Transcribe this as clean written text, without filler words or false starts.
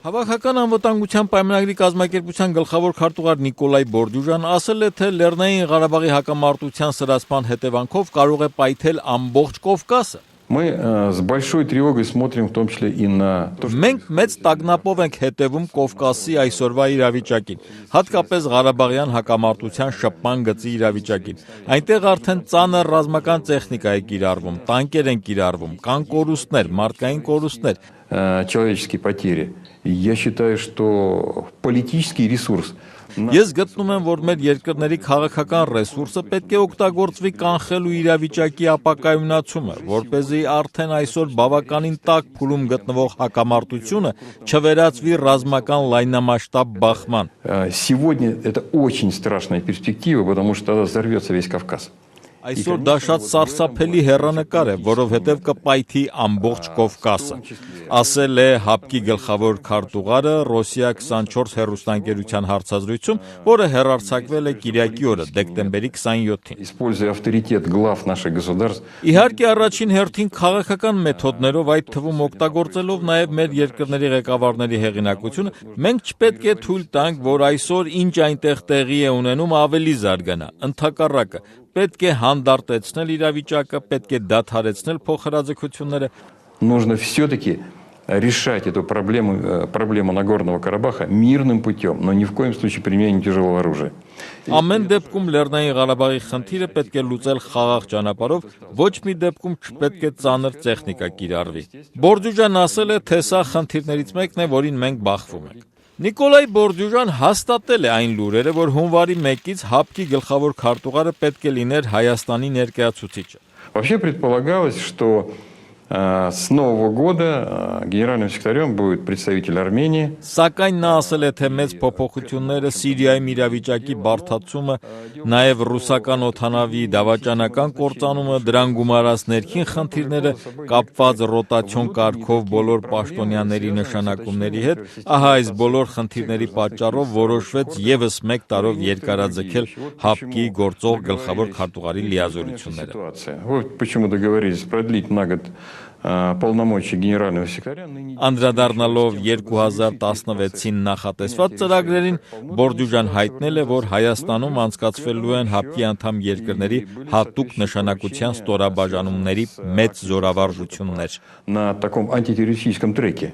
Հավաքական անվտանգության պայմանագրի կազմակերպության գլխավոր քարտուղար Նիկոլայ Բորդյուժան ասել է, թե Լեռնային Ղարաբաղի հակամարտության սրացման հետևանքով կարող է պայթել ամբողջ Կովկասը։ Мы с большой тревогой смотрим в том числе и на то, что... Մենք մեծ տագնապով ենք հետևում Կովկասի այսօրվա իրավիճակին, հատկապես Ղարաբաղյան հակամարտության շփման գծի իրավիճակին։ Այնտեղ արդեն ծանր ռազմական տեխնիկա է կիրառվում, տանկեր են կիրառվում, կան կորուստներ, մարդկային կորուստներ։ Человеческие потери. Я считаю, что политический ресурс... Ես գտնում եմ, որ մեր երկրների քաղաքական ռեսուրսը պետք է օգտագործվի կանխելու իրավիճակի ապակայունացումը, որպեսզի արդեն այսօր բավականին տաք փուլում գտնվող հակամարտությունը չվերածվի ռազմական լայնամասշտաբ բախման։ Сегодня это очень страшная перспектива, потому что тогда взорвется весь Кавказ. Այսօր դա շատ սարսափելի հեռանկար է, որովհետև կպայթի ամբողջ Կովկասը, ասել է ՀԱՊԿ-ի գլխավոր քարտուղարը Ռոսիա 24 հեռուստաընկերության հարցազրույցում, որը հեռարձակվել է կիրակի օրը, դեկտեմբերի 27-ին։ Используя авторитет глав наших государств. Իհարկե առաջին հերթին քաղաքական մեթոդներով, այդ թվում օգտագործելով նաև մեր երկրների ղեկավարների հեղինակությունը, մենք չպետք է թույլ տանք, որ այսօր ինչ այնտեղ տեղի է ունենում ավելի զարգանա, ընդհակառակը պետք է հանդարտեցնել իրավիճակը, պետք է դադարեցնել փոխհրաձգությունները։ Нужно все-таки решать эту проблему Нагорного Карабаха мирным путем, но ни в коем случае применением тяжелого оружия. Ամեն դեպքում Լեռնային Ղարաբաղի խնդիրը պետք է լուծել խաղաղ ճանապարհով, ոչ մի դեպքում չպետք է ծանր տեխնիկա կիրառվի։ Բորդյուժան ասել է, թե սա խնդիրներից մեկն է, որին մենք բախվում ենք։ Նիկոլայ Բորդյուժան հաստատել է այն լուրերը, որ հունվարի 1-ից ՀԱՊԿ-ի գլխավոր քարտուղարը պետք է լիներ Հայաստանի ներկայացուցիչը։ Вообще предполагалось, что с Нового года генеральным секретарем будет представитель Армении. Սակայն նա ասել է, թե մեծ փոփոխությունները Սիրիայում իրավիճակի բարդացումը, նաև ռուսական օդանավի դավաճանական կործանումը, դրան գումարած ներքին խնդիրները կապված ռոտացիոն կարգով բոլոր պաշտոնյաների նշանակումների հետ, ահա այս բոլոր խնդիրների պատճառով որոշվեց եւս 1 տարով երկարաձգել ՀԱՊԿ-ի գործող գլխավոր քարտուղարի լիազորությունները։ Вот почему договорились продлить на год полномочия генерального секретаря. Անդրադառնալով 2016-ին նախատեսված ծրագրերին, Բորդյուժան հայտնել է, որ Հայաստանում անցկացվելու են ՀԱՊԿ-ի անդամ երկրների հատուկ նշանակության ստորաբաժանումների մեծ զորավարժություններ։ На таком антитеррористическом треке.